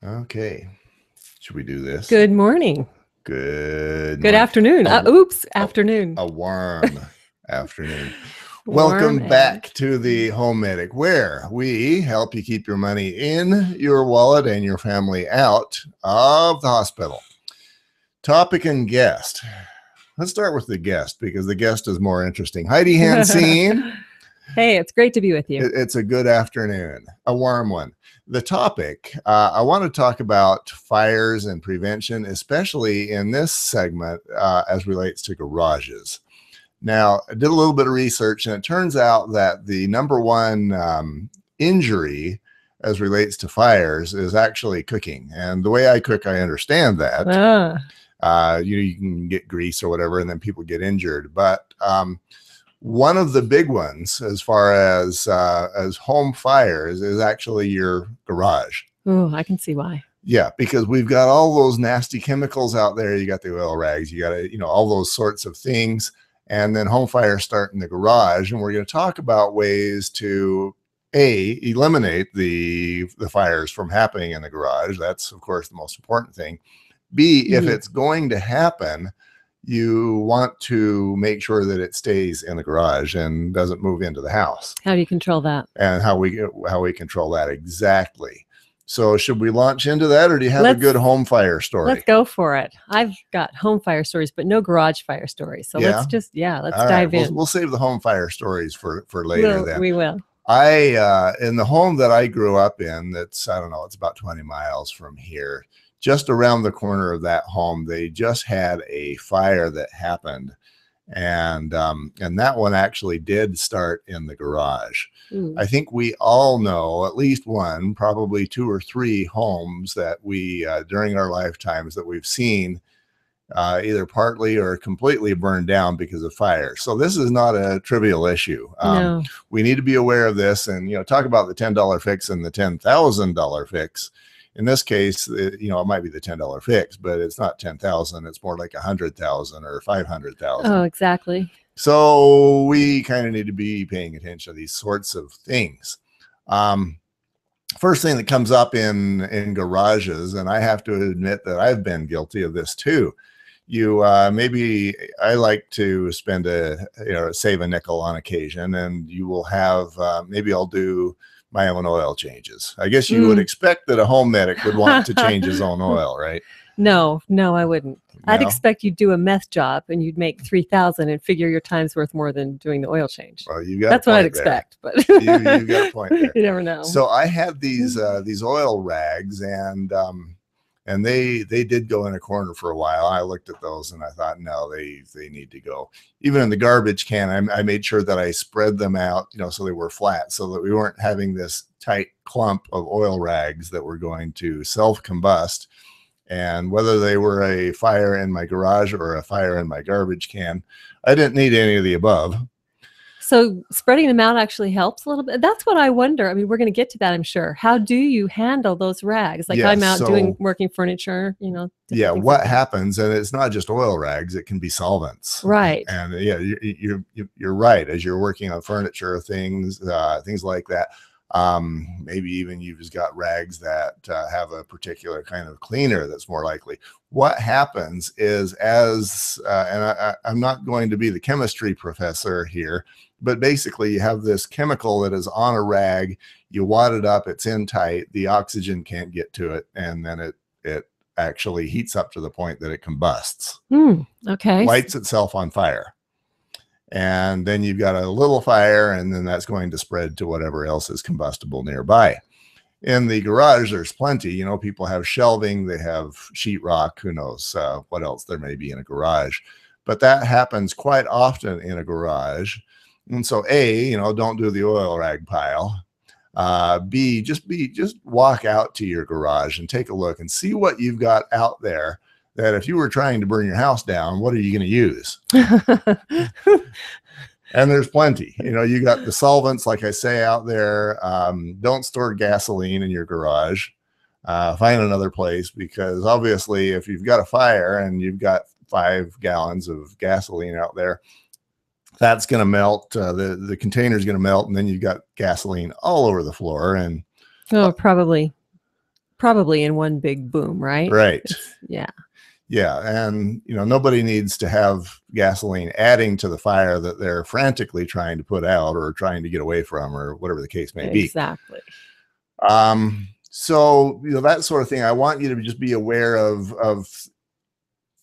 Okay. Should we do this? Good morning. Good Good morning. afternoon. Afternoon. A warm afternoon. Warm Welcome and back to the Home Medic, where we help you keep your money in your wallet and your family out of the hospital. Topic and guest. Let's start with the guest because the guest is more interesting. Heidi Hansine. Hey, it's great to be with you. It's a good afternoon, a warm one. The topic, I want to talk about fires and prevention, especially in this segment as relates to garages. Now, I did a little bit of research, and it turns out that the number one injury as relates to fires is actually cooking. And the way I cook, I understand that. You can get grease or whatever, and then people get injured. But one of the big ones, as far as home fires, is actually your garage. Oh, I can see why. Yeah, because we've got all those nasty chemicals out there. You got the oil rags, you got all those sorts of things. And then home fires start in the garage. And we're going to talk about ways to eliminate the fires from happening in the garage. That's, of course, the most important thing. B, if it's going to happen, you want to make sure that it stays in the garage and doesn't move into the house. How do you control that? And how we control that exactly. So should we launch into that, or do you have a good home fire story? Let's go for it. I've got home fire stories, but no garage fire stories. So let's dive in. We'll save the home fire stories for later. We will. In the home that I grew up in, that's, I don't know, it's about 20 miles from here. Just around the corner of that home, they just had a fire that happened. And that one actually did start in the garage. I think we all know at least one, probably two or three homes that we, during our lifetimes, that we've seen either partly or completely burned down because of fire. So this is not a trivial issue. No. We need to be aware of this and, talk about the $10 fix and the $10,000 fix. In this case, it might be the $10 fix, but it's not 10,000. It's more like 100,000 or 500,000. Oh, exactly. So we kind of need to be paying attention to these sorts of things. First thing that comes up in garages, and I have to admit that I've been guilty of this too. Maybe I like to spend save a nickel on occasion, and you will have maybe I'll do my own oil changes. I guess you would expect that a home medic would want to change his own oil, right? No, I wouldn't. No? I'd expect you'd do a meth job and you'd make 3,000 and figure your time's worth more than doing the oil change. Well, you got that's what I'd expect, but you got a point there. You never know. So I had these oil rags, and they did go in a corner for a while. I looked at those and I thought, no, they need to go. Even in the garbage can, I made sure that I spread them out, so they were flat, so that we weren't having this tight clump of oil rags that were going to self-combust. And whether they were a fire in my garage or a fire in my garbage can, I didn't need any of the above. So spreading them out actually helps a little bit. That's what I wonder. I mean, we're going to get to that, I'm sure. How do you handle those rags? Like I'm out working furniture, Yeah, what happens, and it's not just oil rags, it can be solvents. Right. And yeah, you're right. As you're working on furniture, things like that. Maybe even you've just got rags that have a particular kind of cleaner that's more likely. What happens is I'm not going to be the chemistry professor here, but basically you have this chemical that is on a rag, you wad it up, it's in tight, the oxygen can't get to it, and then it actually heats up to the point that it combusts. Okay. Lights itself on fire. And then you've got a little fire, and then that's going to spread to whatever else is combustible nearby. In the garage, there's plenty. People have shelving, they have sheetrock, who knows what else there may be in a garage. But that happens quite often in a garage. And so don't do the oil rag pile. B, just walk out to your garage and take a look and see what you've got out there. That if you were trying to burn your house down, what are you going to use? And there's plenty. You got the solvents, like I say, out there. Don't store gasoline in your garage. Find another place, because obviously if you've got a fire and you've got 5 gallons of gasoline out there, that's going to melt. The container's going to melt, and then you've got gasoline all over the floor. And probably probably in one big boom, right? Right. Yeah. Yeah. And, nobody needs to have gasoline adding to the fire that they're frantically trying to put out or trying to get away from, or whatever the case may be. Exactly. So, that sort of thing, I want you to just be aware of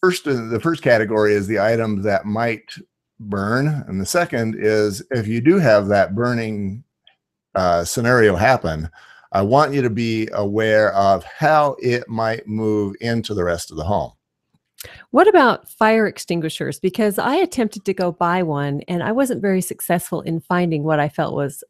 the first category is the items that might burn. And the second is, if you do have that burning scenario happen, I want you to be aware of how it might move into the rest of the home. What about fire extinguishers? Because I attempted to go buy one and I wasn't very successful in finding what I felt was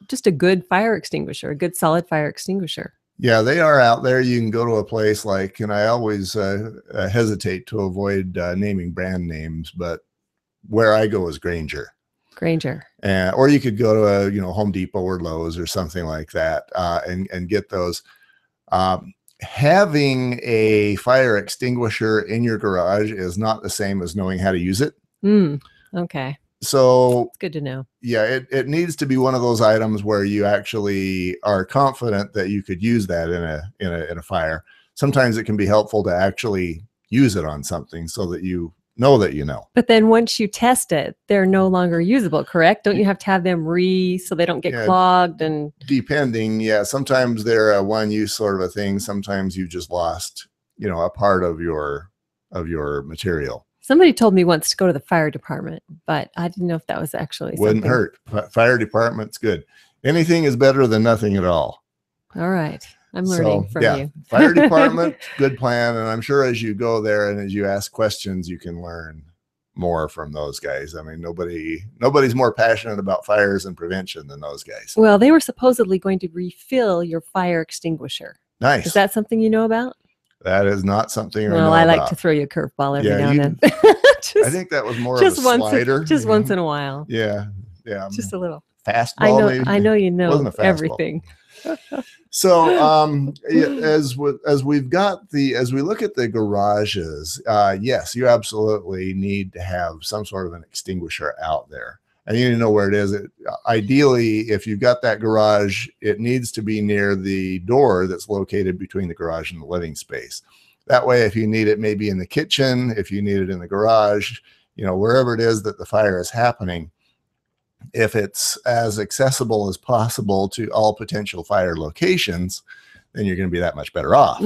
just a good fire extinguisher, a good solid fire extinguisher. Yeah, they are out there. You can go to a place like, and I always hesitate to avoid naming brand names, but where I go is Grainger. Or you could go to a Home Depot or Lowe's or something like that and get those. Having a fire extinguisher in your garage is not the same as knowing how to use it. Okay. So it's good to know. Yeah, it needs to be one of those items where you actually are confident that you could use that in a fire. Sometimes it can be helpful to actually use it on something so that you know that you know. But then once you test it, they're no longer usable, correct? Don't you have to have them so they don't get clogged? And depending, yeah, sometimes they're a one-use sort of a thing. Sometimes you just lost, a part of your material. Somebody told me once to go to the fire department, but I didn't know if that was actually Wouldn't hurt. Fire department's good. Anything is better than nothing at all. All right. I'm learning from you. Fire department, good plan. And I'm sure as you go there and as you ask questions, you can learn more from those guys. I mean, nobody's more passionate about fires and prevention than those guys. Well, they were supposedly going to refill your fire extinguisher. Nice. Is that something you know about? That is not something I know Well, I like about. to throw you a curveball every now and then. I think that was more of a slider. Just once in a while. Yeah. Just a little. Fastball, I know you know everything. So as we look at the garages, yes, you absolutely need to have some sort of an extinguisher out there. And you need to know where it is. Ideally, if you've got that garage, it needs to be near the door that's located between the garage and the living space. That way, if you need it maybe in the kitchen, if you need it in the garage, wherever it is that the fire is happening, if it's as accessible as possible to all potential fire locations, then you're going to be that much better off.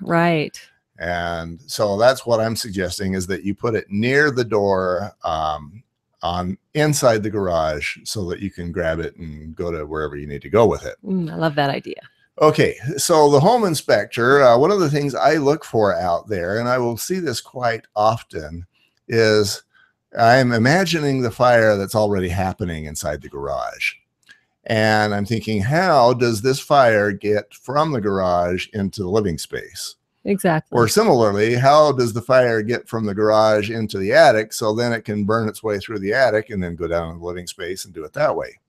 Right. And so that's what I'm suggesting, is that you put it near the door, on inside the garage, so that you can grab it and go to wherever you need to go with it. I love that idea. Okay, so the home inspector, one of the things I look for out there, and I will see this quite often, is I'm imagining the fire that's already happening inside the garage. And I'm thinking, how does this fire get from the garage into the living space? Exactly. Or similarly, how does the fire get from the garage into the attic, so then it can burn its way through the attic and then go down in the living space and do it that way?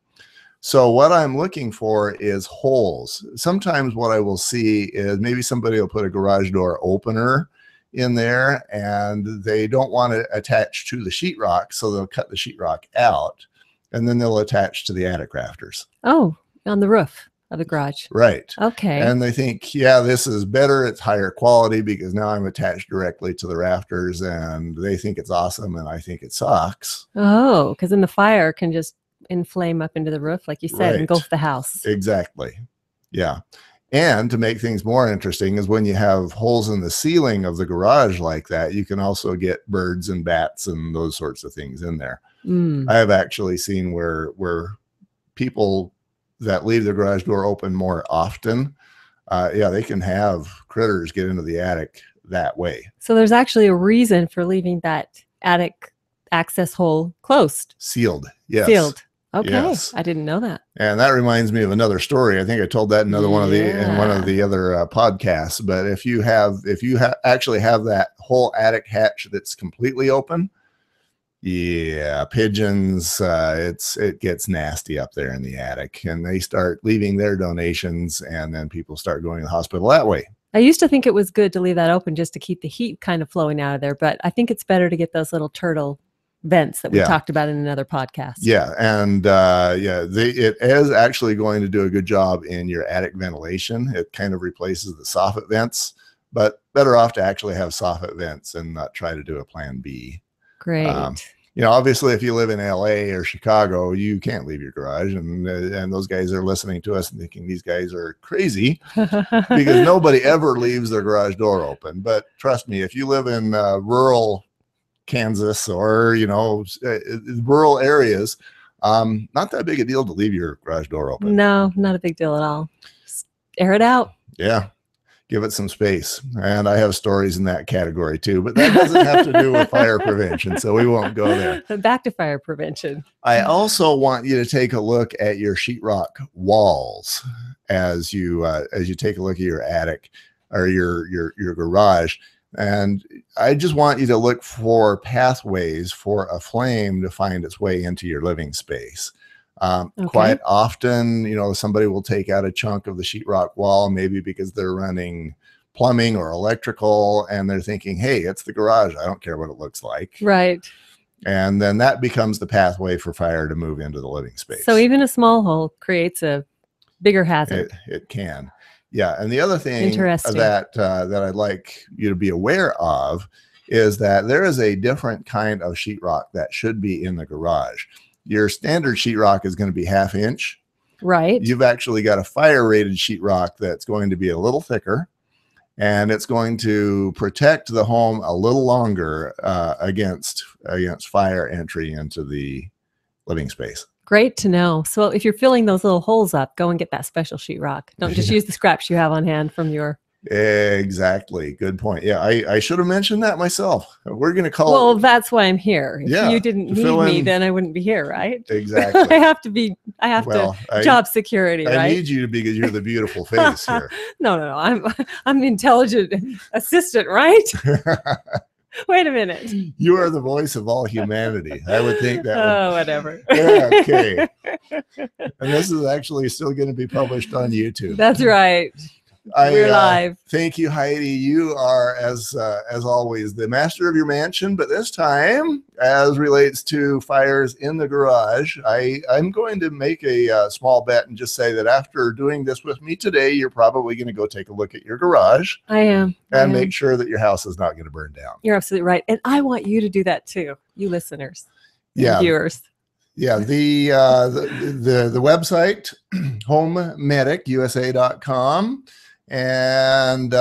So what I'm looking for is holes. Sometimes what I will see is maybe somebody will put a garage door opener in there and they don't want to attach to the sheetrock, so they'll cut the sheetrock out and then they'll attach to the attic rafters. Oh, on the roof of the garage. Right. Okay. And they think, yeah, this is better. It's higher quality because now I'm attached directly to the rafters, and they think it's awesome. And I think it sucks. Oh, because then the fire can just inflame up into the roof, like you said, and engulf the house. Exactly. Yeah. And to make things more interesting is when you have holes in the ceiling of the garage like that, you can also get birds and bats and those sorts of things in there. I have actually seen where people that leave the garage door open more often, they can have critters get into the attic that way. So there's actually a reason for leaving that attic access hole closed. Sealed. Yes. Sealed. Okay. Yes. I didn't know that. And that reminds me of another story. I think I told that in one of the other podcasts. But if you actually have that whole attic hatch that's completely open, yeah, pigeons, it gets nasty up there in the attic, and they start leaving their donations, and then people start going to the hospital that way. I used to think it was good to leave that open just to keep the heat kind of flowing out of there, but I think it's better to get those little turtle vents that we Yeah. talked about in another podcast. Yeah, and it is actually going to do a good job in your attic ventilation. It kind of replaces the soffit vents, but better off to actually have soffit vents and not try to do a plan B. Great. Obviously, if you live in LA or Chicago, you can't leave your garage, and those guys are listening to us and thinking these guys are crazy because nobody ever leaves their garage door open. But trust me, if you live in rural Kansas or rural areas, not that big a deal to leave your garage door open. No, not a big deal at all. Just air it out. Yeah, give it some space. And I have stories in that category too, but that doesn't have to do with fire prevention, so we won't go there. Back to fire prevention. I also want you to take a look at your sheetrock walls as you take a look at your attic or your garage. And I just want you to look for pathways for a flame to find its way into your living space. Quite often, somebody will take out a chunk of the sheetrock wall, maybe because they're running plumbing or electrical, and they're thinking, hey, it's the garage. I don't care what it looks like. Right. And then that becomes the pathway for fire to move into the living space. So even a small hole creates a bigger hazard. It can. Yeah. And the other thing that I'd like you to be aware of is that there is a different kind of sheetrock that should be in the garage. Your standard sheetrock is going to be 1/2 inch. Right. You've actually got a fire rated sheetrock that's going to be a little thicker, and it's going to protect the home a little longer against fire entry into the living space. Great to know. So if you're filling those little holes up, go and get that special sheetrock. Don't just use the scraps you have on hand from your. Exactly. Good point. Yeah, I should have mentioned that myself. We're going to call. Well, that's why I'm here. Yeah, if you didn't need me, then I wouldn't be here, right? Exactly. I have to job security, right? I need you because you're the beautiful face here. No. I'm the intelligent assistant, right? Wait a minute. You are the voice of all humanity. I would think that. Whatever. Yeah, okay. And this is actually still going to be published on YouTube. That's right. We're live. Thank you, Heidi. You are, as always, the master of your mansion. But this time, as relates to fires in the garage, I'm going to make a small bet and just say that after doing this with me today, you're probably going to go take a look at your garage. I am. And make sure that your house is not going to burn down. You're absolutely right. And I want you to do that too, you listeners, viewers. Yeah, the website, homemedicusa.com. And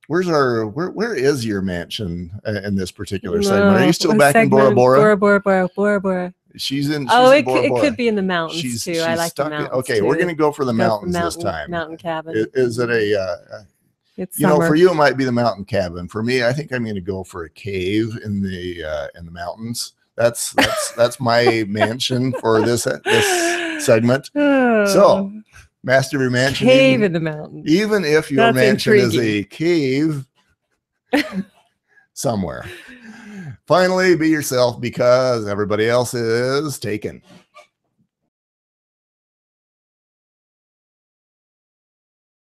where is your mansion in this particular segment? Are you still back in Bora Bora? Bora Bora. She's in Bora Bora. It could be in the mountains too. I like the mountains. Okay, we're going to go for the mountains this time. Mountain cabin. Is it a? It's for you it might be the mountain cabin. For me, I think I'm going to go for a cave in the mountains. That's my mansion for this segment. So. Master of your mansion. Cave in the mountains. Even if your mansion is a cave somewhere. Finally, be yourself because everybody else is taken.